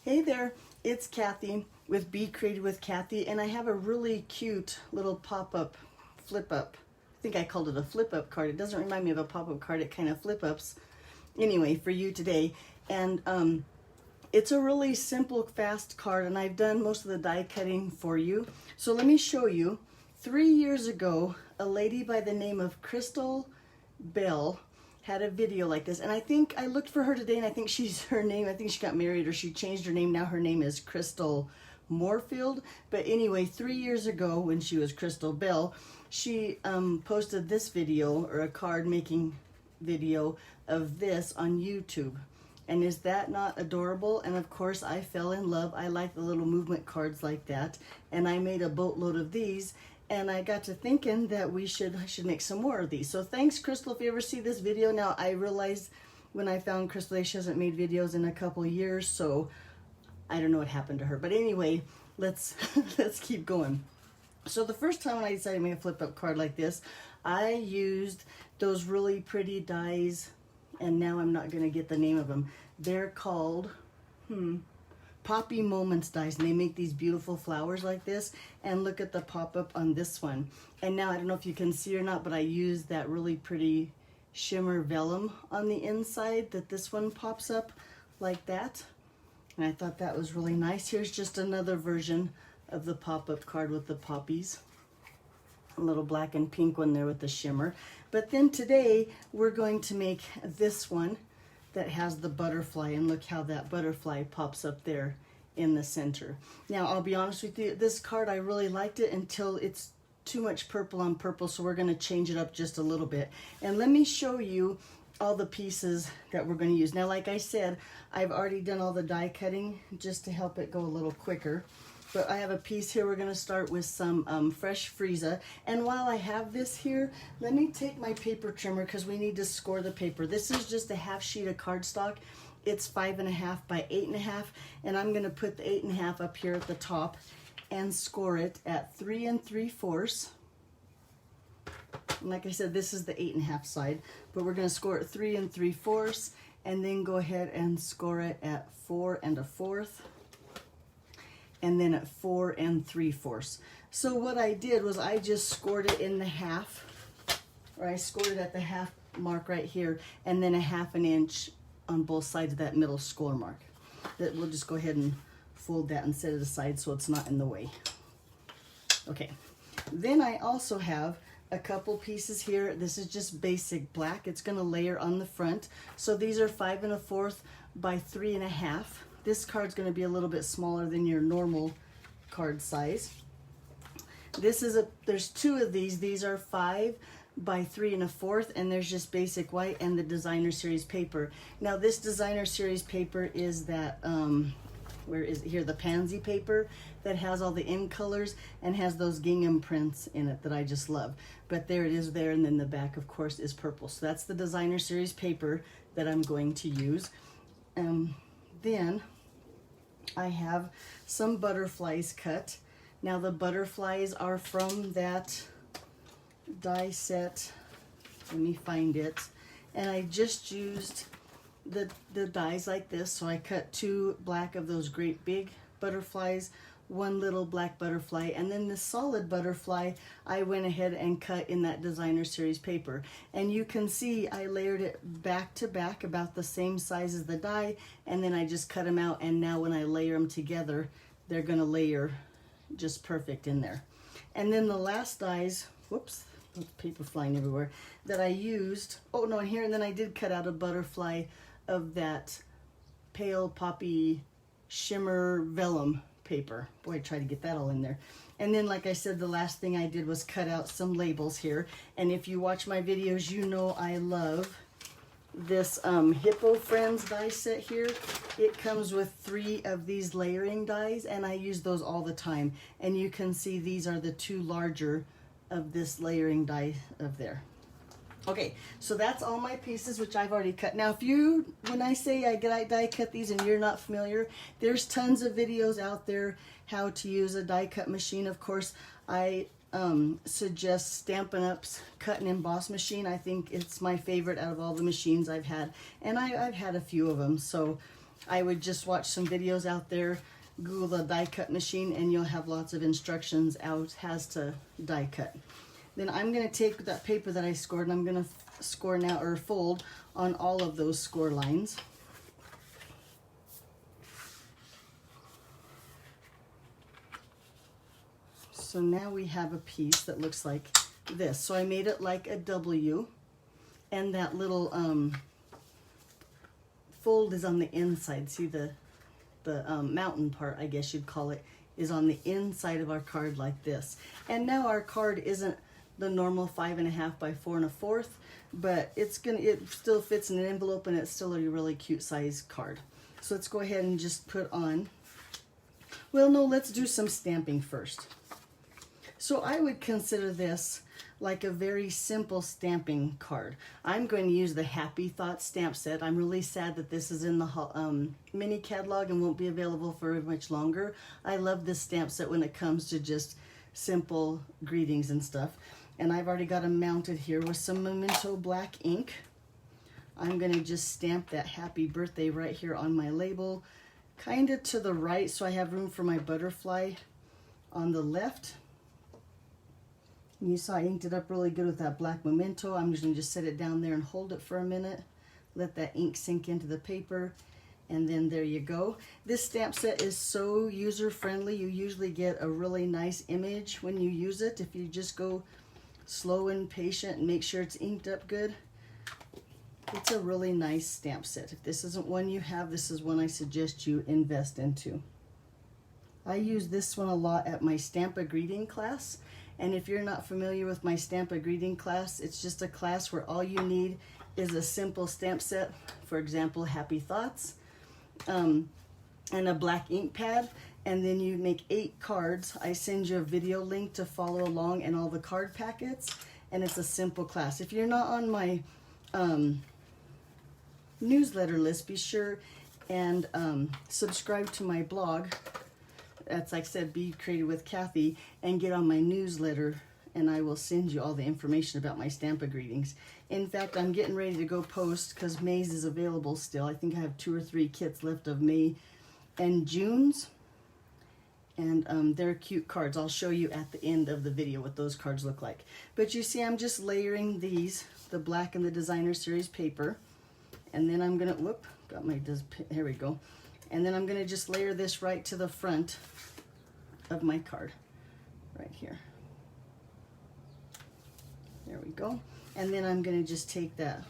Hey there, it's Kathy with Be Creative with Kathy, and I have a really cute little pop-up flip-up. I think I called it a flip-up card. It doesn't remind me of a pop-up card. It kind of flip-ups. Anyway, for you today. And it's a really simple, fast card, and I've done most of the die cutting for you. So let me show you. 3 years ago, a lady by the name of Kristal Bell had a video like this, and I think I looked for her today, and I think she's her name, I think she got married or she changed her name. Now her name is Kristal Morefield. But anyway, 3 years ago when she was Kristal Bell, she posted this video, or a card making video of this on YouTube. And is that not adorable? And of course I fell in love. I like the little movement cards like that, and I made a boatload of these. And I got to thinking that I should make some more of these. So thanks, Kristal, if you ever see this video. Now, I realized when I found Kristal, she hasn't made videos in a couple of years, so I don't know what happened to her. But anyway, let's keep going. So the first time when I decided to make a flip-up card like this, I used those really pretty dies, and now I'm not going to get the name of them. They're called, Poppy Moments dies, and they make these beautiful flowers like this. And look at the pop-up on this one. And now I don't know if you can see or not, but I used that really pretty shimmer vellum on the inside that this one pops up like that. And I thought that was really nice. Here's just another version of the pop-up card with the poppies. A little black and pink one there with the shimmer. But then today we're going to make this one that has the butterfly, and look how that butterfly pops up there in the center. Now, I'll be honest with you, this card, I really liked it until it's too much purple on purple, so we're gonna change it up just a little bit. And let me show you all the pieces that we're gonna use. Now, like I said, I've already done all the die cutting just to help it go a little quicker. But I have a piece here. We're going to start with some fresh Frieza. And while I have this here, let me take my paper trimmer because we need to score the paper. This is just a half sheet of cardstock. It's 5.5 by 8.5. And I'm going to put the 8.5 up here at the top and score it at 3 3/4. And like I said, this is the 8.5 side. But we're going to score it 3 3/4. And then go ahead and score it at 4 1/4. And then at 4 3/4. So what I did was I just scored it in the half, or I scored it at the half mark right here, and then a 1/2 inch on both sides of that middle score mark. That we'll just go ahead and fold that and set it aside so it's not in the way. Okay, then I also have a couple pieces here. This is just basic black. It's going to layer on the front. So these are 5 1/4 by 3 1/2. This card's going to be a little bit smaller than your normal card size. There's two of these. These are 5 by 3 1/4, and there's just basic white and the designer series paper. Now this designer series paper is that, where is it here? The pansy paper that has all the in colors and has those gingham prints in it that I just love. But there it is there, and then the back, of course, is purple. So that's the designer series paper that I'm going to use. Then I have some butterflies cut. Now the butterflies are from that die set. Let me find it. And I just used the dies like this. So I cut 2 black of those great big butterflies, 1 little black butterfly, and then the solid butterfly I went ahead and cut in that designer series paper. And you can see I layered it back to back about the same size as the die, and then I just cut them out, and now when I layer them together, they're going to layer just perfect in there. And then the last dies, whoops, paper flying everywhere, that I used, oh no, here, and then I did cut out a butterfly of that pale poppy shimmer vellum paper. Boy, I tried to get that all in there. And then, like I said, the last thing I did was cut out some labels here. And if you watch my videos, you know I love this Hippo Friends die set here. It comes with 3 of these layering dies, and I use those all the time. And you can see these are the 2 larger of this layering die of there. Okay, so that's all my pieces, which I've already cut. Now, when I say I die cut these and you're not familiar, there's tons of videos out there how to use a die cut machine. Of course, I suggest Stampin' Up's cut and emboss machine. I think it's my favorite out of all the machines I've had, and I've had a few of them. So I would just watch some videos out there, Google the die cut machine, and you'll have lots of instructions out as to die cut. Then I'm going to take that paper that I scored and I'm going to score now, or fold on all of those score lines. So now we have a piece that looks like this. So I made it like a W, and that little fold is on the inside. See the mountain part, I guess you'd call it, is on the inside of our card like this. And now our card isn't the normal 5.5 by 4 1/4, but it still fits in an envelope, and it's still a really cute size card. So let's go ahead and just put on, well, no, let's do some stamping first. So I would consider this like a very simple stamping card. I'm going to use the Happy Thoughts stamp set. I'm really sad that this is in the mini catalog and won't be available for much longer. I love this stamp set when it comes to just simple greetings and stuff. And I've already got them mounted here with some Memento black ink. I'm going to just stamp that happy birthday right here on my label, kind of to the right, so I have room for my butterfly on the left. You saw I inked it up really good with that black Memento. I'm just going to set it down there and hold it for a minute. Let that ink sink into the paper. And then there you go. This stamp set is so user-friendly. You usually get a really nice image when you use it. If you just go slow and patient and make sure it's inked up good. It's a really nice stamp set. If this isn't one you have, this is one I suggest you invest into. I use this one a lot at my Stamp a Greeting class. And if you're not familiar with my Stamp a Greeting class, it's just a class where all you need is a simple stamp set, for example, Happy Thoughts, and a black ink pad, and then you make 8 cards. I send you a video link to follow along and all the card packets, and it's a simple class. If you're not on my newsletter list, be sure and subscribe to my blog. That's, like I said, Be Creative with Kathy, and get on my newsletter, and I will send you all the information about my Stamp a Greetings. In fact, I'm getting ready to go post, because May's is available still. I think I have 2 or 3 kits left of May and June's, and they're cute cards. I'll show you at the end of the video what those cards look like. But you see, I'm just layering these, the black and the Designer Series paper, and then I'm gonna, whoop, got my, here we go. And then I'm going to just layer this right to the front of my card, right here. There we go. And then I'm going to just take that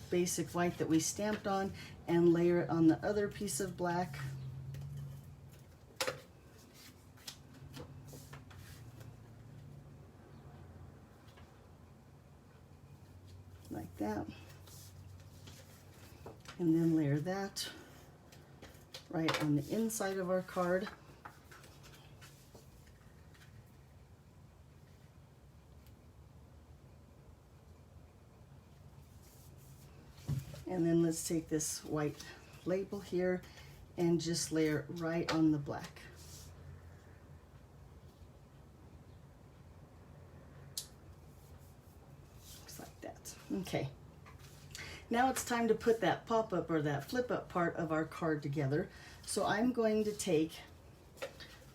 basic white that we stamped on and layer it on the other piece of black. Like that. And then layer that right on the inside of our card. And then let's take this white label here and just layer right on the black. Looks like that. Okay. Now it's time to put that pop-up or that flip-up part of our card together. So I'm going to take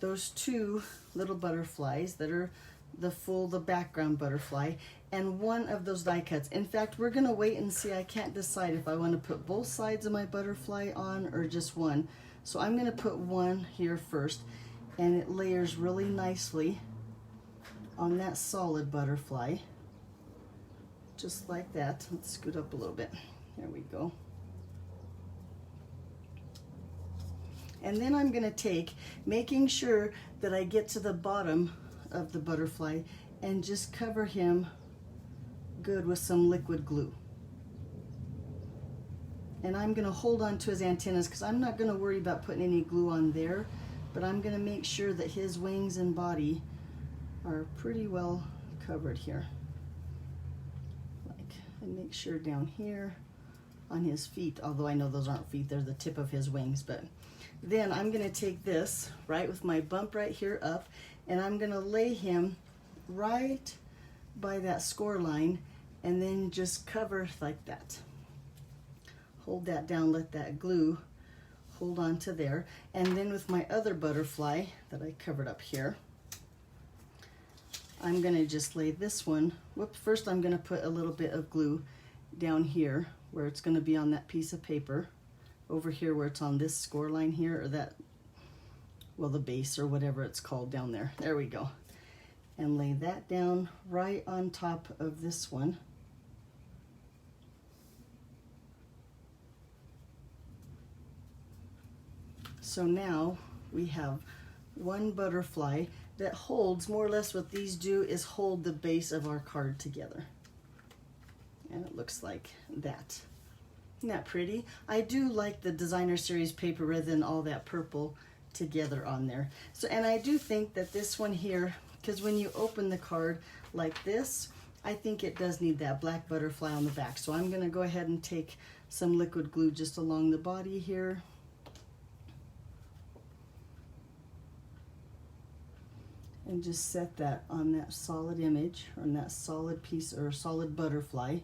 those 2 little butterflies that are the background butterfly, and one of those die cuts. In fact, we're going to wait and see. I can't decide if I want to put both sides of my butterfly on or just one. So I'm going to put one here first, and it layers really nicely on that solid butterfly. Just like that. Let's scoot up a little bit. There we go. And then I'm going to take, making sure that I get to the bottom of the butterfly, and just cover him good with some liquid glue. And I'm going to hold on to his antennas, because I'm not going to worry about putting any glue on there, but I'm going to make sure that his wings and body are pretty well covered here. And make sure down here on his feet, although I know those aren't feet, they're the tip of his wings. But then I'm going to take this right with my bump right here up, and I'm going to lay him right by that score line, and then just cover like that. Hold that down, let that glue hold on to there. And then with my other butterfly that I covered up here, I'm gonna just lay this one, first I'm gonna put a little bit of glue down here where it's gonna be on that piece of paper, over here where it's on this score line here, or that, well, the base or whatever it's called down there. There we go. And lay that down right on top of this one. So now we have one butterfly that holds, more or less what these do is hold the base of our card together. And it looks like that. Isn't that pretty? I do like the designer series paper rather than all that purple together on there. So, and I do think that this one here, because when you open the card like this, I think it does need that black butterfly on the back. So I'm gonna go ahead and take some liquid glue just along the body here. And just set that on that solid image, or on that solid piece, or solid butterfly.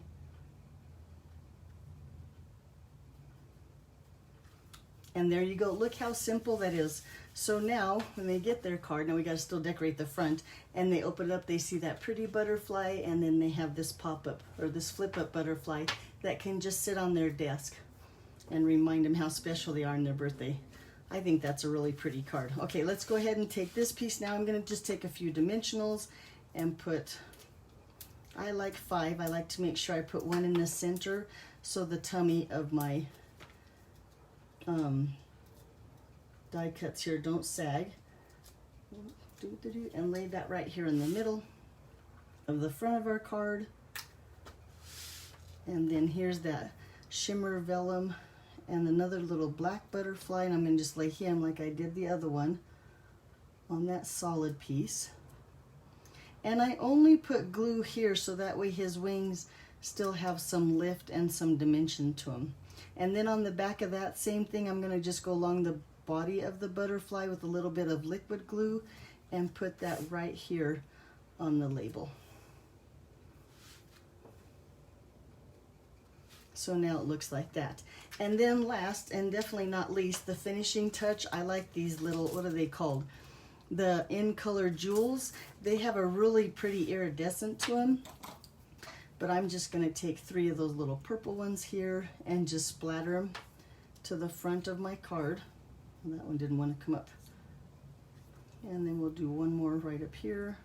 And there you go. Look how simple that is. So now when they get their card, now we got to still decorate the front, and they open it up, they see that pretty butterfly, and then they have this pop-up or this flip-up butterfly that can just sit on their desk and remind them how special they are on their birthday. I think that's a really pretty card. Okay, let's go ahead and take this piece now. I'm going to just take a few dimensionals and put, I like 5. I like to make sure I put one in the center so the tummy of my die cuts here don't sag. And lay that right here in the middle of the front of our card. And then here's that shimmer vellum and another little black butterfly, and I'm going to just lay him like I did the other one on that solid piece. And I only put glue here so that way his wings still have some lift and some dimension to them. And then on the back of that, same thing, I'm going to just go along the body of the butterfly with a little bit of liquid glue and put that right here on the label. So now it looks like that. And then last and definitely not least, the finishing touch. I like these little, what are they called? The in color jewels. They have a really pretty iridescent to them. But I'm just going to take 3 of those little purple ones here and just splatter them to the front of my card. And that one didn't want to come up. And then we'll do one more right up here.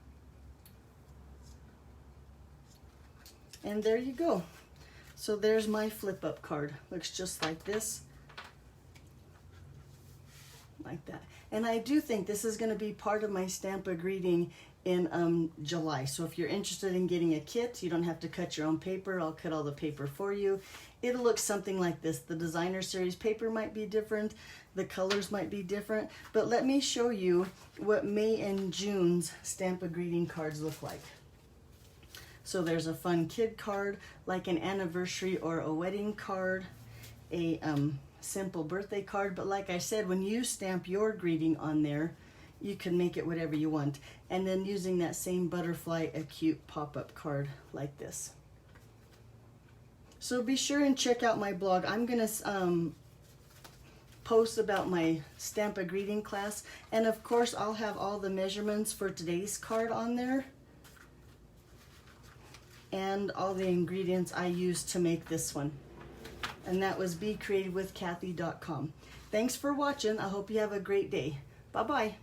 And there you go. So there's my flip up card. Looks just like this. Like that. And I do think this is going to be part of my Stampa greeting in July. So if you're interested in getting a kit, you don't have to cut your own paper. I'll cut all the paper for you. It'll look something like this. The designer series paper might be different. The colors might be different. But let me show you what May and June's Stampa greeting cards look like. So there's a fun kid card, like an anniversary or a wedding card, a simple birthday card. But like I said, when you stamp your greeting on there, you can make it whatever you want. And then using that same butterfly, a cute pop-up card like this. So be sure and check out my blog. I'm gonna post about my Stampa greeting class. And of course, I'll have all the measurements for today's card on there. And all the ingredients I used to make this one. And that was BeCreativeWithKathy.com. Thanks for watching. I hope you have a great day. Bye-bye.